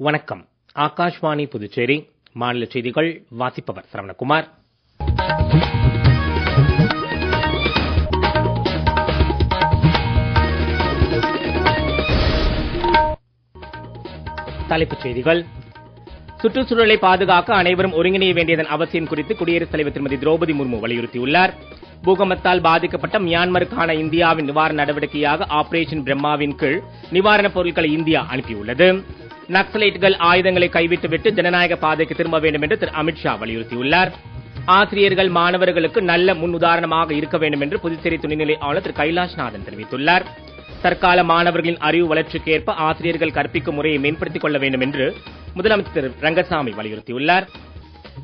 வணக்கம். ஆகாஷ்வாணி புதுச்சேரி மாநில செய்திகள் வாசிப்பவர் சரவணகுமார். தலைப்புச் செய்திகள். சுற்றுச்சூழலை பாதுகாக்க அனைவரும் ஒருங்கிணைய வேண்டியதன் அவசியம் குறித்து குடியரசுத் தலைவர் திருமதி திரௌபதி முர்மு வலியுறுத்தியுள்ளார். பூகம்பத்தால் பாதிக்கப்பட்ட மியான்மருக்கான இந்தியாவின் நிவாரண நடவடிக்கையாக ஆபரேஷன் பிரம்மாவின் கீழ் நிவாரணப் பொருட்களை இந்தியா அனுப்பியுள்ளது. நக்சலைட்டுகள் ஆயுதங்களை கைவிட்டுவிட்டு ஜனநாயக பாதைக்கு திரும்ப வேண்டும் என்று திரு அமித்ஷா வலியுறுத்தியுள்ளார். ஆசிரியர்கள் மாணவர்களுக்கு நல்ல முன் உதாரணமாக இருக்க வேண்டும் என்று புதுச்சேரி துணைநிலை ஆளுநர் திரு கைலாஷ்நாதன் தெரிவித்துள்ளார். தற்கால மாணவர்களின் அறிவு வளர்ச்சிக்கேற்ப ஆசிரியர்கள் கற்பிக்கும் முறையை மேம்படுத்திக் கொள்ள வேண்டும் என்று முதலமைச்சர் திரு ரங்கசாமி வலியுறுத்தியுள்ளார்.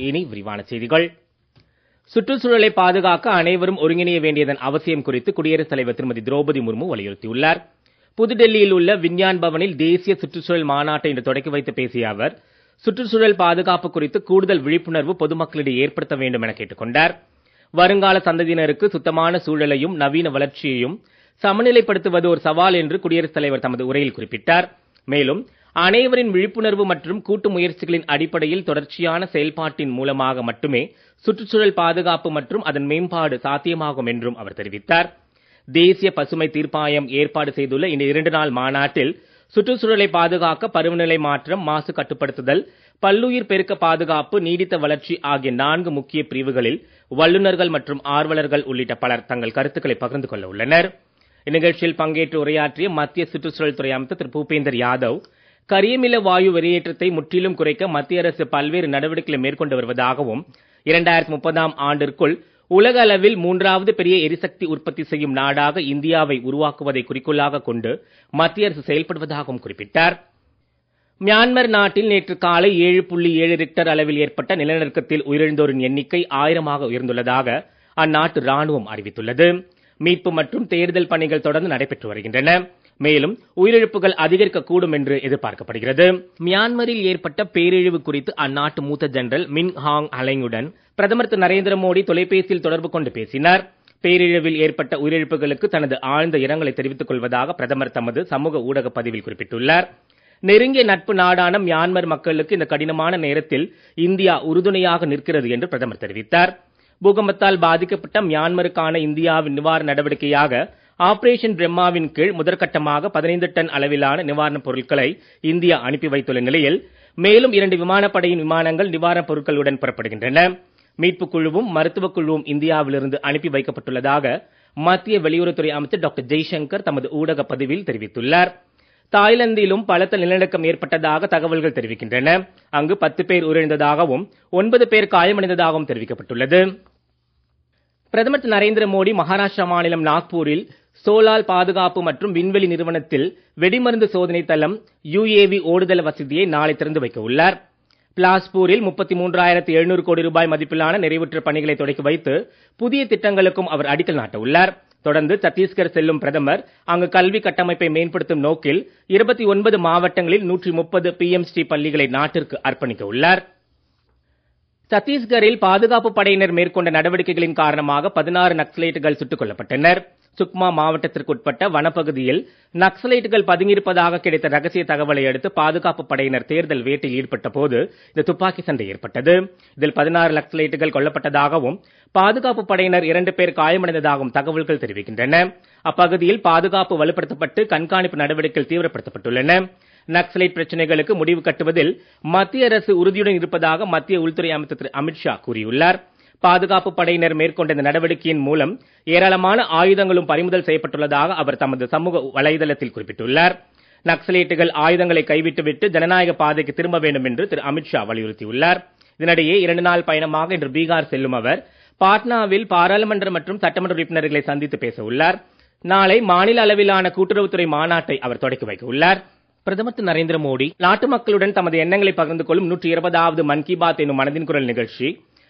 இனி விரிவான செய்திகள். சுற்றுச்சூழலை பாதுகாக்க அனைவரும் ஒருங்கிணைய வேண்டியதன் அவசியம் குறித்து குடியரசுத் தலைவர் திருமதி திரௌபதி முர்மு வலியுறுத்தியுள்ளார். புதுடெல்லியில் உள்ள விஞ்ஞான் பவனில் தேசிய சுற்றுச்சூழல் மாநாட்டை இன்று தொடக்கி வைத்து பேசிய அவர், சுற்றுச்சூழல் பாதுகாப்பு குறித்து கூடுதல் விழிப்புணர்வு பொதுமக்களிடையே ஏற்படுத்த வேண்டும் என கேட்டுக் கொண்டார். வருங்கால சந்ததியினருக்கு சுத்தமான சூழலையும் நவீன வளர்ச்சியையும் சமநிலைப்படுத்துவது ஒரு சவால் என்று குடியரசுத் தலைவர் தமது உரையில் குறிப்பிட்டார். மேலும் அனைவரின் விழிப்புணர்வு மற்றும் கூட்டு முயற்சிகளின் அடிப்படையில் தொடர்ச்சியான செயல்பாட்டின் மூலமாக மட்டுமே சுற்றுச்சூழல் பாதுகாப்பு மற்றும் அதன் மேம்பாடு சாத்தியமாகும் என்றும் அவர் தெரிவித்தார். தேசிய பசுமை தீர்ப்பாயம் ஏற்பாடு செய்துள்ள இந்த 2 நாள் மாநாட்டில் சுற்றுச்சூழலை பாதுகாக்க பருவநிலை மாற்றம், மாசு கட்டுப்படுத்துதல், பல்லுயிர் பெருக்க பாதுகாப்பு, நீடித்த வளர்ச்சி ஆகிய 4 முக்கிய பிரிவுகளில் வல்லுநர்கள் மற்றும் ஆர்வலர்கள் உள்ளிட்ட பலர் தங்கள் கருத்துக்களை பகிர்ந்து கொள்ள உள்ளனர். இந்நிகழ்ச்சியில் பங்கேற்று உரையாற்றிய மத்திய சுற்றுச்சூழல் துறை அமைச்சர் திரு பூபேந்தர் யாதவ், கரியமில வாயு வெளியேற்றத்தை முற்றிலும் குறைக்க மத்திய அரசு பல்வேறு நடவடிக்கைகளை மேற்கொண்டு வருவதாகவும் 2030ஆம் ஆண்டிற்குள் உலக அளவில் 3வது பெரிய எரிசக்தி உற்பத்தி செய்யும் நாடாக இந்தியாவை உருவாக்குவதை குறிக்கோளாக கொண்டு மத்திய அரசு செயல்படுவதாகவும் குறிப்பிட்டார். மியான்மர் நாட்டில் நேற்று காலை 7.7 ரிக்டர் அளவில் ஏற்பட்ட நிலநடுக்கத்தில் உயிரிழந்தோரின் எண்ணிக்கை 1000ஆக உயர்ந்துள்ளதாக அந்நாட்டு ராணுவம் அறிவித்துள்ளது. மீட்பு மற்றும் தேடுதல் பணிகள் தொடர்ந்து நடைபெற்று வருகின்றன. மேலும் உயிரிழப்புகள் அதிகரிக்கக்கூடும் என்று எதிர்பார்க்கப்படுகிறது. மியான்மரில் ஏற்பட்ட பேரழிவு குறித்து அந்நாட்டு மூத்த ஜெனரல் மின் ஹாங் அலைங்குடன் பிரதமர் திரு நரேந்திர மோடி தொலைபேசியில் தொடர்பு கொண்டு பேசினார். பேரழிவில் ஏற்பட்ட உயிரிழப்புகளுக்கு தனது ஆழ்ந்த இரங்கலை தெரிவித்துக் கொள்வதாக பிரதமர் தமது சமூக ஊடக பதிவில் குறிப்பிட்டுள்ளார். நெருங்கிய நட்பு நாடான மியான்மர் மக்களுக்கு இந்த கடினமான நேரத்தில் இந்தியா உறுதுணையாக நிற்கிறது என்று பிரதமர் தெரிவித்தார். பூகம்பத்தால் பாதிக்கப்பட்ட மியான்மருக்கான இந்தியாவின் நிவாரண நடவடிக்கையாக ஆபரேஷன் பிரம்மாவின் கீழ் முதற்கட்டமாக 15 டன் அளவிலான நிவாரணப் பொருட்களை இந்தியா அனுப்பி வைத்துள்ள நிலையில் மேலும் 2 விமானப்படையின் விமானங்கள் நிவாரணப் பொருட்களுடன் புறப்படுகின்றன. மீட்புக் குழுவும் மருத்துவக் குழுவும் இந்தியாவிலிருந்து அனுப்பி வைக்கப்பட்டுள்ளதாக மத்திய வெளியுறவுத்துறை அமைச்சர் டாக்டர் ஜெய்சங்கர் தமது ஊடக பதிவில் தெரிவித்துள்ளார். தாய்லாந்திலும் பலத்த நிலநடுக்கம் ஏற்பட்டதாக தகவல்கள் தெரிவிக்கின்றன. அங்கு 10 பேர் உயிரிழந்ததாகவும் 9 பேர் காயமடைந்ததாகவும் தெரிவிக்கப்பட்டுள்ளது. பிரதமர் திரு நரேந்திர மோடி மகாராஷ்டிரா மாநிலம் நாக்பூரில் சோலால் பாதுகாப்பு மற்றும் விண்வெளி நிறுவனத்தில் வெடிமருந்து சோதனை தளம் UAV ஓடுதள வசதியை நாளை திறந்து வைக்க உள்ளார். பிலாஸ்பூரில் 33,700 கோடி ரூபாய் மதிப்பிலான நிறைவுற்ற பணிகளை தொடக்கி வைத்து புதிய திட்டங்களுக்கும் அவர் அடிக்கல் நாட்ட உள்ளார். தொடர்ந்து சத்தீஸ்கர் செல்லும் பிரதமர் அங்கு கல்வி கட்டமைப்பை மேம்படுத்தும் நோக்கில் 29 மாவட்டங்களில் 130 PMC பள்ளிகளை நாட்டிற்கு அர்ப்பணிக்க உள்ளார். சத்தீஸ்கரில் பாதுகாப்பு படையினர் மேற்கொண்ட நடவடிக்கைகளின் காரணமாக 16 நக்சலைட்டுகள் சுட்டுக் கொல்லப்பட்டனர். சுக்மா மாவட்டத்திற்கு உட்பட்ட வனப்பகுதியில் நக்சலைட்டுகள் பதுங்கியிருப்பதாக கிடைத்த ரகசிய தகவலை அடுத்து பாதுகாப்பு படையினர் தேர்தல் வேட்டையில் ஈடுபட்ட போது இந்த துப்பாக்கி சண்டை ஏற்பட்டது. இதில் 16 நக்சலைட்டுகள் கொல்லப்பட்டதாகவும் பாதுகாப்பு படையினர் 2 பேர் காயமடைந்ததாகவும் தகவல்கள் தெரிவிக்கின்றன. அப்பகுதியில் பாதுகாப்பு வலுப்படுத்தப்பட்டு கண்காணிப்பு நடவடிக்கைகள் தீவிரப்படுத்தப்பட்டுள்ளன. நக்சலைட் பிரச்சனைகளுக்கு முடிவு கட்டுவதில் மத்திய அரசு உறுதியுடன் இருப்பதாக மத்திய உள்துறை அமைச்சர் திரு அமித்ஷா கூறியுள்ளார். பாதுகாப்பு படையினர் மேற்கொண்ட இந்த நடவடிக்கையின் மூலம் ஏராளமான ஆயுதங்களும் பறிமுதல் செய்யப்பட்டுள்ளதாக அவர் தமது சமூக வலைதளத்தில் குறிப்பிட்டுள்ளார். நக்சலைட்டுகள் ஆயுதங்களை கைவிட்டுவிட்டு ஜனநாயக பாதைக்கு திரும்ப வேண்டும் என்று திரு அமித்ஷா வலியுறுத்தியுள்ளார். இதனிடையே 2 நாள் பயணமாக இன்று பீகார் செல்லும் அவர் பாட்னாவில் பாராளுமன்ற மற்றும் சட்டமன்ற உறுப்பினர்களை சந்தித்து பேச உள்ளார். நாளை மாநில அளவிலான கூட்டுறவுத்துறை மாநாட்டை அவர் தொடக்கி வைக்க உள்ளார். பிரதமர் திரு நரேந்திர மோடி நாட்டு மக்களுடன் தமது எண்ணங்களை பகிர்ந்து கொள்ளும் 120வது மன் கி பாத் என்னும் மனதின் குரல் நிகழ்ச்சி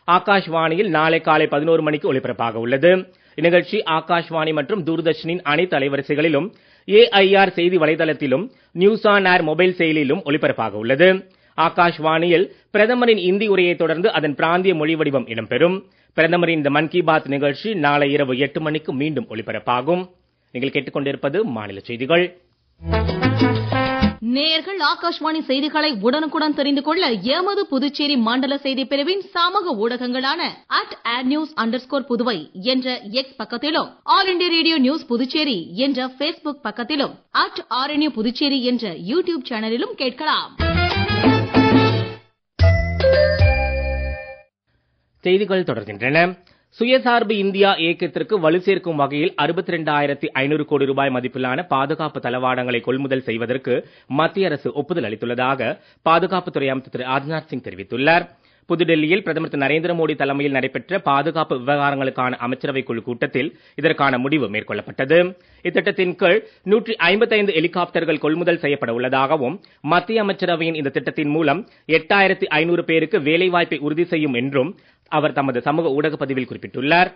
ஆகாஷ்வாணியில் நாளை காலை 11 மணிக்கு ஒலிபரப்பாக உள்ளது. இந்நிகழ்ச்சி ஆகாஷ்வாணி மற்றும் தூர்தர்ஷனின் அனைத்து அலைவரிசைகளிலும் AIR செய்தி வலைதளத்திலும் நியூஸ் ஆன் ஏர் மொபைல் செயலியிலும் ஒலிபரப்பாக உள்ளது. ஆகாஷ்வாணியில் பிரதமரின் இந்தி உரையை தொடர்ந்து அதன் பிராந்திய மொழி வடிவம் இடம்பெறும். பிரதமரின் இந்த மன் கி பாத் நிகழ்ச்சி நாளை இரவு 8 மணிக்கு மீண்டும் ஒலிபரப்பாகும். நீங்கள் கேட்டுக்கொண்டிருப்பது மாநில செய்திகள். நேயர்கள் ஆகாஷ்வாணி செய்திகளை உடனுக்குடன் தெரிந்து கொள்ள எமது புதுச்சேரி மண்டல செய்தி பிரிவின் சமூக ஊடகங்களான @adnews_புதுவை என்ற எக்ஸ் பக்கத்திலும், all India radio news Puducherry என்ற Facebook பக்கத்திலும், @RNU புதுச்சேரி என்ற யூடியூப் சேனலிலும் கேட்கலாம். செய்திகள் தொடர்கின்றன. சுயசார்பு இந்தியா இயக்கத்திற்கு வலு சேர்க்கும் வகையில் 62,500 கோடி ரூபாய் மதிப்பிலான பாதுகாப்பு தளவாடங்களை கொள்முதல் செய்வதற்கு மத்திய அரசு ஒப்புதல் அளித்துள்ளதாக பாதுகாப்புத்துறை அமைச்சர் திரு ராஜ்நாத் சிங் தெரிவித்துள்ளார். புதுடெல்லியில் பிரதமர் திரு நரேந்திர மோடி தலைமையில் நடைபெற்ற பாதுகாப்பு விவகாரங்களுக்கான அமைச்சரவை குழு கூட்டத்தில் இதற்கான முடிவு மேற்கொள்ளப்பட்டது. இத்திட்டத்தின் கீழ் 155 ஹெலிகாப்டர்கள் கொள்முதல் செய்யப்பட உள்ளதாகவும், மத்திய அமைச்சரவையின் இந்த திட்டத்தின் மூலம் 8,500 பேருக்கு வேலைவாய்ப்பை உறுதி செய்யும் என்றும் அவர் தமது சமூக ஊடக பதிவில் குறிப்பிட்டுள்ளார்.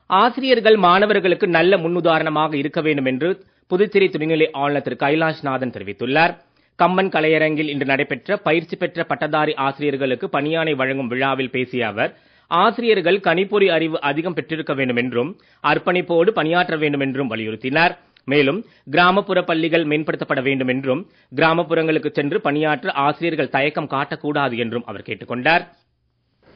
ஆசிரியர்கள் மாணவர்களுக்கு நல்ல முன்னுதாரணமாக இருக்க வேண்டும் என்று புதுச்சேரி துணைநிலை ஆளுநர் திரு கைலாஷ்நாதன் தெரிவித்துள்ளார். கம்பன் கலையரங்கில் இன்று நடைபெற்ற பயிற்சி பெற்ற பட்டதாரி ஆசிரியர்களுக்கு பணியாணை வழங்கும் விழாவில் பேசிய அவர், ஆசிரியர்கள் கணிப்பொறி அறிவு அதிகம் பெற்றிருக்க வேண்டும் என்றும் அர்ப்பணிப்போடு பணியாற்ற வேண்டும் என்றும் வலியுறுத்தினார். மேலும் கிராமப்புற பள்ளிகள் மேம்படுத்தப்பட வேண்டும் என்றும், கிராமப்புறங்களுக்கு சென்று பணியாற்ற ஆசிரியர்கள் தயக்கம் காட்டக்கூடாது என்றும் அவர் கேட்டுக்கொண்டார்.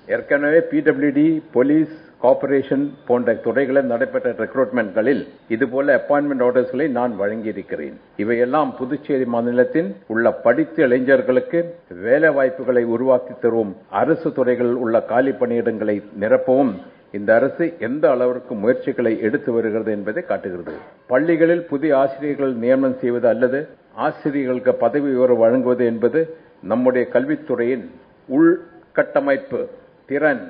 ஏற்கனவே பிடபிள்யூடி, போலீஸ், கார்ப்பரேஷன் போன்ற துறைகளில் நடைபெற்ற ரெக்ரூட்மெண்ட்களில் இதுபோல அப்பாயின்மெண்ட் ஆர்டர்ஸ்களை நான் வழங்கியிருக்கிறேன். இவையெல்லாம் புதுச்சேரி மாநிலத்தின் உள்ள படித்த இளைஞர்களுக்கு வேலை வாய்ப்புகளை உருவாக்கி தரும் அரசு துறைகளில் உள்ள காலி பணியிடங்களை நிரப்பவும் இந்த அரசு எந்த அளவிற்கு முயற்சிகளை எடுத்து வருகிறது என்பதை காட்டுகிறது. பள்ளிகளில் புதிய ஆசிரியர்கள் நியமனம் செய்வது அல்லது ஆசிரியர்களுக்கு பதவி உயர்வு வழங்குவது என்பது நம்முடைய கல்வித்துறையின் உள்கட்டமைப்பு, திறன்,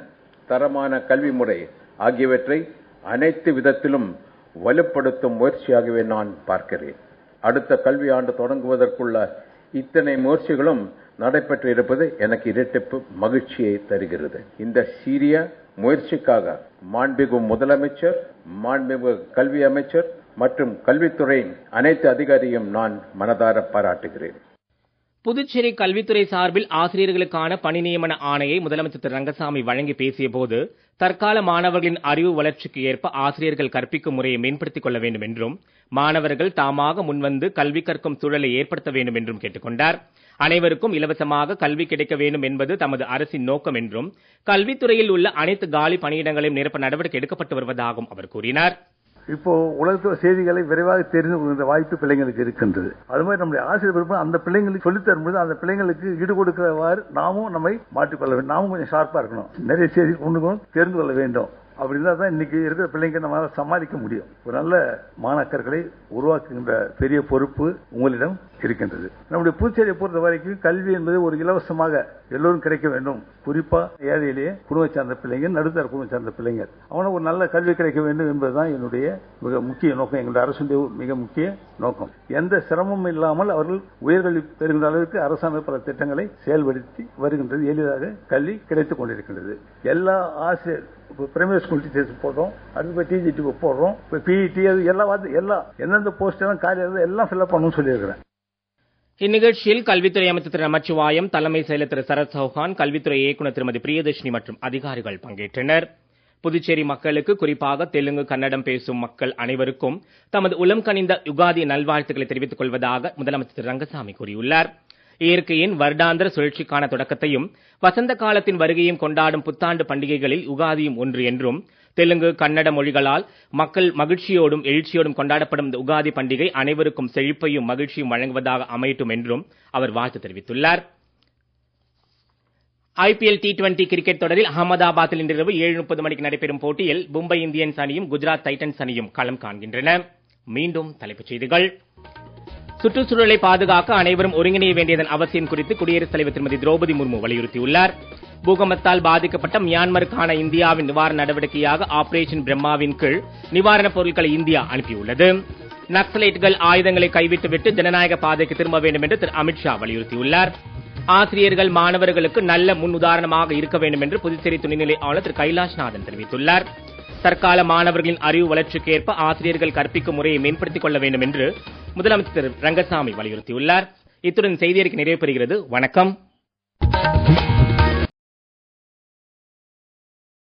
தரமான கல்வி முறை ஆகியவற்றை அனைத்து விதத்திலும் வலுப்படுத்தும் முயற்சியாகவே நான் பார்க்கிறேன். அடுத்த கல்வி ஆண்டு தொடங்குவதற்குள்ள இத்தனை முயற்சிகளும் நடைபெற்று இருப்பது எனக்கு இரட்டிப்பு மகிழ்ச்சியை தருகிறது. இந்த சீரிய முயற்சிக்காக மாண்புமிகு முதலமைச்சர், மாண்புமிகு கல்வி அமைச்சர் மற்றும் கல்வித்துறையின் அனைத்து அதிகாரியும் நான் மனதார பாராட்டுகிறேன். புதுச்சேரி கல்வித்துறை சார்பில் ஆசிரியர்களுக்கான பணி நியமன ஆணையை முதலமைச்சர் திரு ரங்கசாமி வழங்கி பேசிய போது, தற்கால மாணவர்களின் அறிவு வளர்ச்சிக்கு ஏற்ப ஆசிரியர்கள் கற்பிக்கும் முறையை மேம்படுத்திக் கொள்ள வேண்டும் என்றும், மாணவர்கள் தாமாக முன்வந்து கல்வி கற்கும் சூழலை ஏற்படுத்த வேண்டும் என்றும் கேட்டுக்கொண்டார். அனைவருக்கும் இலவசமாக கல்வி கிடைக்க வேண்டும் என்பது தமது அரசின் நோக்கம் என்றும், கல்வித்துறையில் உள்ள அனைத்து காலி பணியிடங்களையும் நிரப்ப நடவடிக்கை எடுக்கப்பட்டு வருவதாகவும் அவர் கூறினார். இப்போ உலகத்தோட செய்திகளை விரைவாக தெரிந்து கொள்கின்ற வாய்ப்பு பிள்ளைங்களுக்கு இருக்கின்றது. அது மாதிரி நம்முடைய ஆசிரியர் அந்த பிள்ளைங்களுக்கு சொல்லித் தரும்போது அந்த பிள்ளைங்களுக்கு ஈடு கொடுக்கிறவாறு நாமும் நம்மை மாற்றிக்கொள்ள வேண்டும். நாமும் கொஞ்சம் ஷார்ப்பா இருக்கணும், நிறைய செய்தி கொண்டு தெரிந்து கொள்ள வேண்டும். அப்படி இருந்தால் தான் இன்னைக்கு இருக்கிற பிள்ளைங்க நம்மளால சமாளிக்க முடியும். ஒரு நல்ல மாணாக்கர்களை உருவாக்குகின்ற பெரிய பொறுப்பு உங்களிடம் இருக்கின்றது. நம்முடைய புதுச்சேரியை பொறுத்த வரைக்கும் கல்வி என்பது ஒரு இலவசமாக எல்லோரும் கிடைக்க வேண்டும். குறிப்பா ஏழையிலேயே குடும்ப சார்ந்த பிள்ளைங்க, நடுத்தர குடும்பம் சார்ந்த பிள்ளைங்க, அவனுக்கு ஒரு நல்ல கல்வி கிடைக்க வேண்டும் என்பதுதான் என்னுடைய மிக முக்கிய நோக்கம், எங்களுடைய அரசுடைய மிக முக்கிய நோக்கம். எந்த சிரமமும் இல்லாமல் அவர்கள் உயர்கல்வி பெறுகின்ற அளவுக்கு அரசாங்கம் பல திட்டங்களை செயல்படுத்தி வருகின்றது. எளிதாக கல்வி கிடைத்துக் கொண்டிருக்கின்றது. எல்லா ஆசிரியர் பிரைமரி ஸ்கூல் டீச்சர்ஸ் போடுறோம், அடுத்து டிஜிடி போடுறோம், பிஇடி, அது எல்லாம் எந்தெந்த போஸ்ட் எல்லாம் காலியாக எல்லாம் ஃபில்அப் பண்ணணும்னு சொல்லியிருக்கிறேன். இந்நிகழ்ச்சியில் கல்வித்துறை அமைச்சர் திரு நமச்சிவாயம், தலைமை செயலர் திரு சரத் சௌஹான், கல்வித்துறை இயக்குநர் திருமதி பிரியதர்ஷினி மற்றும் அதிகாரிகள் பங்கேற்றனர். புதுச்சேரி மக்களுக்கு, குறிப்பாக தெலுங்கு, கன்னடம் பேசும் மக்கள் அனைவருக்கும் தமது உளம் கனிந்த யுகாதி நல்வாழ்த்துக்களை தெரிவித்துக் கொள்வதாக முதலமைச்சர் திரு ரங்கசாமி கூறியுள்ளார். இயற்கையின் வருடாந்திர சுழற்சிக்கான தொடக்கத்தையும் வசந்த காலத்தின் வருகையும் கொண்டாடும் புத்தாண்டு பண்டிகைகளில் யுகாதியும் ஒன்று என்றும், தெலுங்கு, கன்னட மொழிகளால் மக்கள் மகிழ்ச்சியோடும் எழுச்சியோடும் கொண்டாடப்படும் இந்த யுகாதி பண்டிகை அனைவருக்கும் செழிப்பையும் மகிழ்ச்சியும் வழங்குவதாக அமையட்டும் என்றும் அவர் வாழ்த்து தெரிவித்துள்ளார். IPL T20 கிரிக்கெட் தொடரில் அகமதாபாத்தில் இன்றிரவு 7:30 மணிக்கு நடைபெறும் போட்டியில் மும்பை இந்தியன்ஸ் அணியும் குஜராத் டைட்டன்ஸ் அணியும் களம் காண்கின்றன. மீண்டும் தலைப்புச் செய்திகள். சுற்றுச்சூழலை பாதுகாக்க அனைவரும் ஒருங்கிணைய வேண்டியதன் அவசியம் குறித்து குடியரசுத் தலைவர் திருமதி திரௌபதி முர்மு வலியுறுத்தியுள்ளார். பூகம்பத்தால் பாதிக்கப்பட்ட மியான்மருக்கான இந்தியாவின் நிவாரண நடவடிக்கையாக ஆபரேஷன் பிரம்மாவின் கீழ் நிவாரணப் பொருட்களை இந்தியா அனுப்பியுள்ளது. நக்சலைட்டுகள் ஆயுதங்களை கைவிட்டுவிட்டு ஜனநாயக பாதைக்கு திரும்ப வேண்டும் என்று திரு அமித்ஷா வலியுறுத்தியுள்ளார். ஆசிரியர்கள் மாணவர்களுக்கு நல்ல முன் உதாரணமாக இருக்க வேண்டும் என்று புதுச்சேரி துணைநிலை ஆளுநர் திரு கைலாஷ்நாதன் தெரிவித்துள்ளார். தற்கால மாணவர்களின் அறிவு வளர்ச்சிக்கு ஏற்ப ஆசிரியர்கள் கற்பிக்கும் முறையை மேம்படுத்திக் கொள்ள வேண்டும் என்று முதலமைச்சர் திரு ரங்கசாமி வலியுறுத்தியுள்ளார். இத்துடன் செய்தியறிக்கை நிறைவு பெறுகிறது. வணக்கம்.